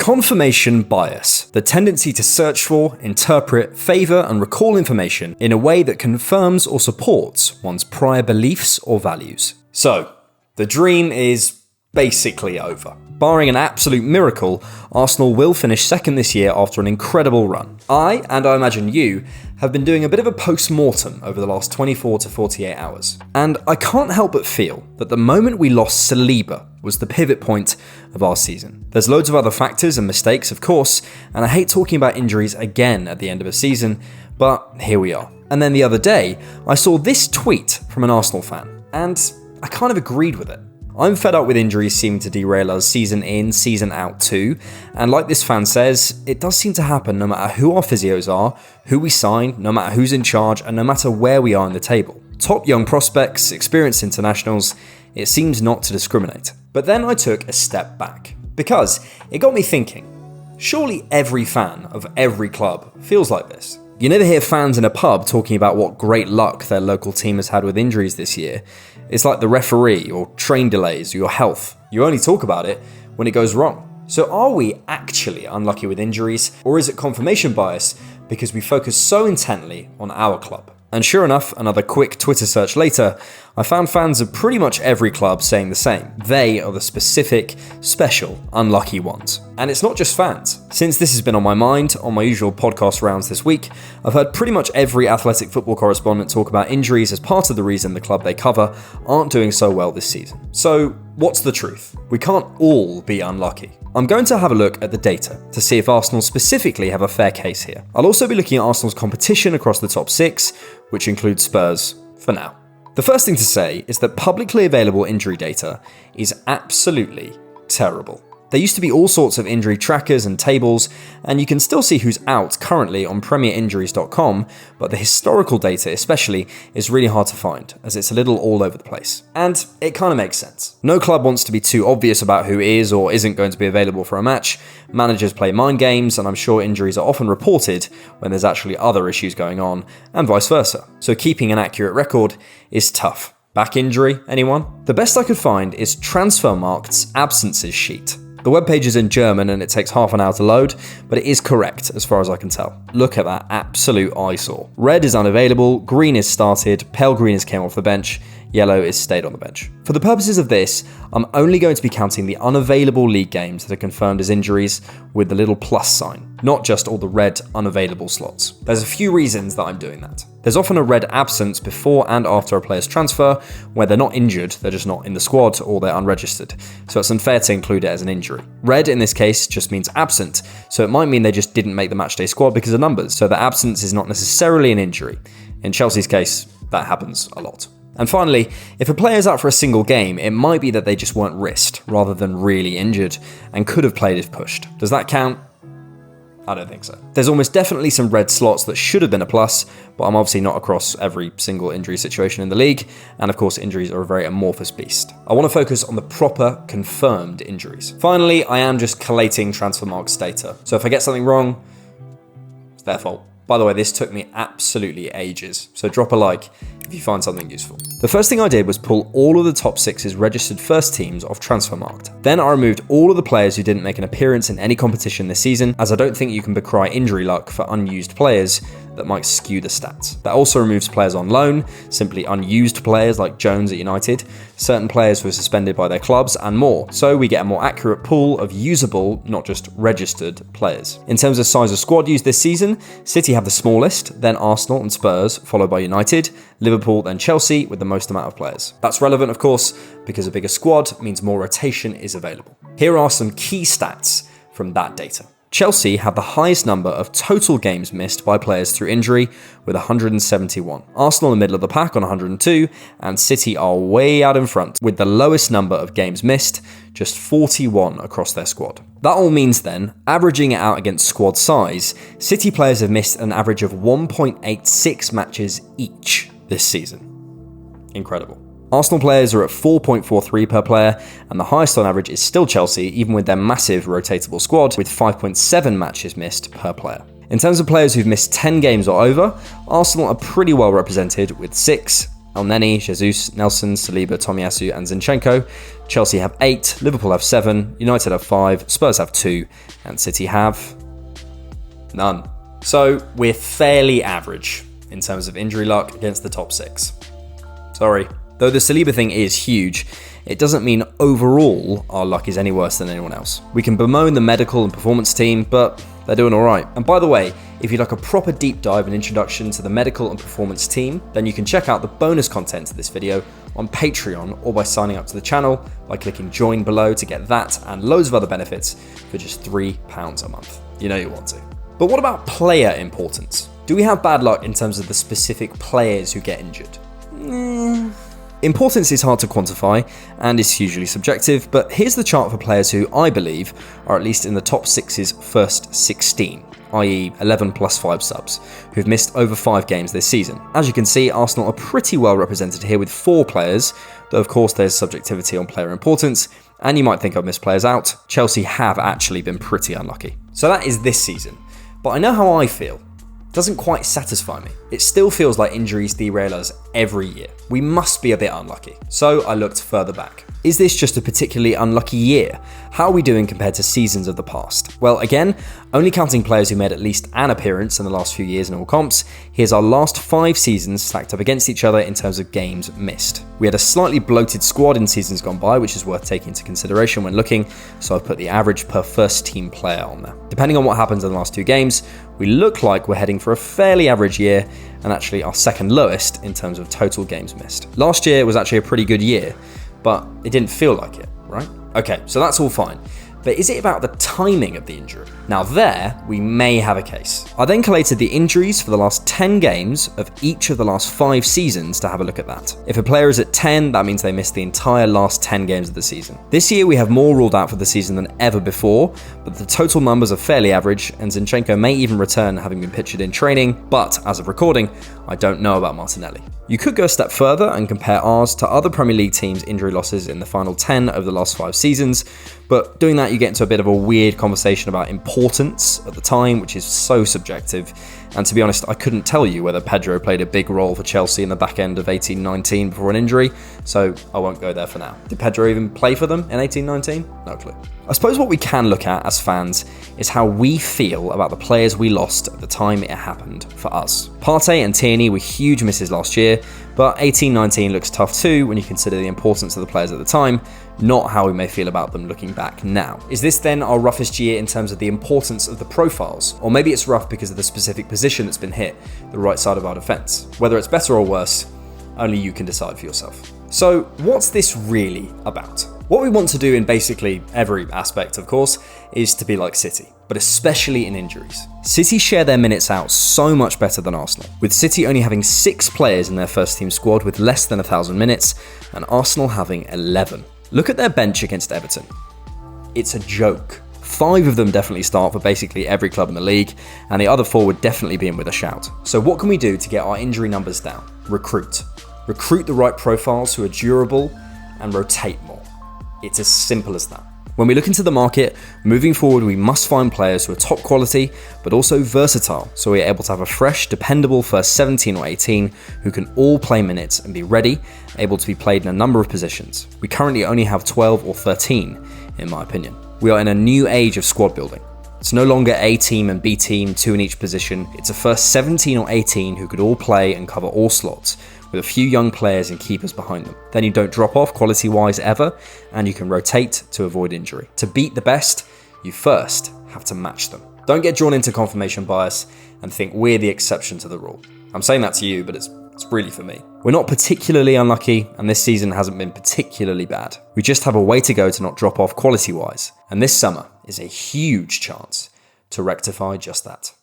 Confirmation bias, the tendency to search for, interpret, favour and recall information in a way that confirms or supports one's prior beliefs or values. So, the dream is basically over. Barring an absolute miracle, Arsenal will finish second this year after an incredible run. I, and I imagine you, have been doing a bit of a post-mortem over the last 24 to 48 hours. And I can't help but feel that the moment we lost Saliba was the pivot point of our season. There's loads of other factors and mistakes, of course, and I hate talking about injuries again at the end of a season, but here we are. And then the other day, I saw this tweet from an Arsenal fan, and I kind of agreed with it. I'm fed up with injuries seeming to derail us season in, season out too, and like this fan says, it does seem to happen no matter who our physios are, who we sign, no matter who's in charge, and no matter where we are in the table. Top young prospects, experienced internationals, it seems not to discriminate. But then I took a step back, because it got me thinking, surely every fan of every club feels like this. You never hear fans in a pub talking about what great luck their local team has had with injuries this year. It's like the referee, or train delays, or your health. You only talk about it when it goes wrong. So are we actually unlucky with injuries, or is it confirmation bias because we focus so intently on our club? And sure enough, another quick Twitter search later, I found fans of pretty much every club saying the same. They are the specific, special, unlucky ones. And it's not just fans. Since this has been on my mind, on my usual podcast rounds this week, I've heard pretty much every athletic football correspondent talk about injuries as part of the reason the club they cover aren't doing so well this season. So, what's the truth? We can't all be unlucky. I'm going to have a look at the data to see if Arsenal specifically have a fair case here. I'll also be looking at Arsenal's competition across the top 6, which includes Spurs for now. The first thing to say is that publicly available injury data is absolutely terrible. There used to be all sorts of injury trackers and tables, and you can still see who's out currently on premierinjuries.com, but the historical data especially is really hard to find, as it's a little all over the place. And it kind of makes sense. No club wants to be too obvious about who is or isn't going to be available for a match. Managers play mind games, and I'm sure injuries are often reported when there's actually other issues going on, and vice versa. So keeping an accurate record is tough. Back injury, anyone? The best I could find is Transfermarkt's absences sheet. The webpage is in German and it takes half an hour to load, but it is correct as far as I can tell. Look at that absolute eyesore. Red is unavailable, green is started, pale green is came off the bench, yellow is stayed on the bench. For the purposes of this, I'm only going to be counting the unavailable league games that are confirmed as injuries with the little plus sign, not just all the red unavailable slots. There's a few reasons that I'm doing that. There's often a red absence before and after a player's transfer where they're not injured, they're just not in the squad or they're unregistered, so it's unfair to include it as an injury. Red in this case just means absent, so it might mean they just didn't make the matchday squad because of numbers, so the absence is not necessarily an injury. In Chelsea's case, that happens a lot. And finally, if a player is out for a single game, it might be that they just weren't risked rather than really injured and could have played if pushed. Does that count? I don't think so. There's almost definitely some red slots that should have been a plus, but I'm obviously not across every single injury situation in the league, and of course injuries are a very amorphous beast. I want to focus on the proper, confirmed injuries. Finally, I am just collating Transfermarkt's data, so if I get something wrong, it's their fault. By the way, this took me absolutely ages, so drop a like if you find something useful. The first thing I did was pull all of the top 6's registered first teams off Transfermarkt. Then I removed all of the players who didn't make an appearance in any competition this season, as I don't think you can decry injury luck for unused players that might skew the stats. That also removes players on loan, simply unused players like Jones at United, certain players who were suspended by their clubs, and more, so we get a more accurate pool of usable, not just registered, players. In terms of size of squad used this season, City have the smallest, then Arsenal and Spurs, followed by United, Liverpool, then Chelsea with the most amount of players. That's relevant, of course, because a bigger squad means more rotation is available. Here are some key stats from that data. Chelsea had the highest number of total games missed by players through injury with 171. Arsenal in the middle of the pack on 102, and City are way out in front with the lowest number of games missed, just 41 across their squad. That all means then, averaging it out against squad size, City players have missed an average of 1.86 matches each this season. Incredible. Arsenal players are at 4.43 per player, and the highest on average is still Chelsea, even with their massive rotatable squad, with 5.7 matches missed per player. In terms of players who've missed 10 games or over, Arsenal are pretty well represented with 6, Elneny, Jesus, Nelson, Saliba, Tomiyasu and Zinchenko. Chelsea have 8, Liverpool have 7, United have 5, Spurs have 2, and City have none. So we're fairly average in terms of injury luck against the top 6. Sorry. Though the Saliba thing is huge, it doesn't mean overall our luck is any worse than anyone else. We can bemoan the medical and performance team, but they're doing alright. And by the way, if you'd like a proper deep dive and introduction to the medical and performance team, then you can check out the bonus content to this video on Patreon or by signing up to the channel by clicking join below to get that and loads of other benefits for just £3 a month. You know you want to. But what about player importance? Do we have bad luck in terms of the specific players who get injured? Importance is hard to quantify and is hugely subjective, but here's the chart for players who I believe are at least in the top 6's first 16, i.e. 11 plus 5 subs, who've missed over 5 games this season. As you can see, Arsenal are pretty well represented here with 4 players, though of course there's subjectivity on player importance, and you might think I've missed players out. Chelsea have actually been pretty unlucky. So that is this season, but I know how I feel. Doesn't quite satisfy me. It still feels like injuries derail us every year. We must be a bit unlucky. So I looked further back. Is this just a particularly unlucky year? How are we doing compared to seasons of the past? Well, again, only counting players who made at least an appearance in the last few years in all comps, here's our last 5 seasons stacked up against each other in terms of games missed. We had a slightly bloated squad in seasons gone by, which is worth taking into consideration when looking, so I've put the average per first team player on there. Depending on what happens in the last 2 games, we look like we're heading for a fairly average year, and actually our second lowest in terms of total games missed. Last year was actually a pretty good year, but it didn't feel like it, right? Okay, so that's all fine. But is it about the timing of the injury? Now there, we may have a case. I then collated the injuries for the last 10 games of each of the last 5 seasons to have a look at that. If a player is at 10, that means they missed the entire last 10 games of the season. This year we have more ruled out for the season than ever before, but the total numbers are fairly average, and Zinchenko may even return having been pictured in training, but as of recording, I don't know about Martinelli. You could go a step further and compare ours to other Premier League teams' injury losses in the final 10 over the last 5 seasons, but doing that you get into a bit of a weird conversation about importance at the time, which is so subjective, and to be honest, I couldn't tell you whether Pedro played a big role for Chelsea in the back end of 18-19 before an injury, so I won't go there for now. Did Pedro even play for them in 18-19? No clue. I suppose what we can look at as fans is how we feel about the players we lost at the time it happened for us. Partey and Tierney were huge misses last year, but 18-19 looks tough too when you consider the importance of the players at the time, not how we may feel about them looking back now. Is this then our roughest year in terms of the importance of the profiles? Or maybe it's rough because of the specific position that's been hit, the right side of our defence. Whether it's better or worse, only you can decide for yourself. So what's this really about? What we want to do in basically every aspect, of course, is to be like City, but especially in injuries. City share their minutes out so much better than Arsenal, with City only having 6 players in their first team squad with less than 1,000 minutes, and Arsenal having 11. Look at their bench against Everton. It's a joke. 5 of them definitely start for basically every club in the league, and the other 4 would definitely be in with a shout. So what can we do to get our injury numbers down? Recruit. Recruit the right profiles who are durable, and rotate more. It's as simple as that. When we look into the market, moving forward we must find players who are top quality, but also versatile, so we're able to have a fresh, dependable first 17 or 18 who can all play minutes and be ready, able to be played in a number of positions. We currently only have 12 or 13, in my opinion. We are in a new age of squad building. It's no longer A team and B team, 2 in each position. It's a first 17 or 18 who could all play and cover all slots, with a few young players and keepers behind them. Then you don't drop off quality-wise ever, and you can rotate to avoid injury. To beat the best, you first have to match them. Don't get drawn into confirmation bias and think we're the exception to the rule. I'm saying that to you, but it's really for me. We're not particularly unlucky, and this season hasn't been particularly bad. We just have a way to go to not drop off quality-wise, and this summer is a huge chance to rectify just that.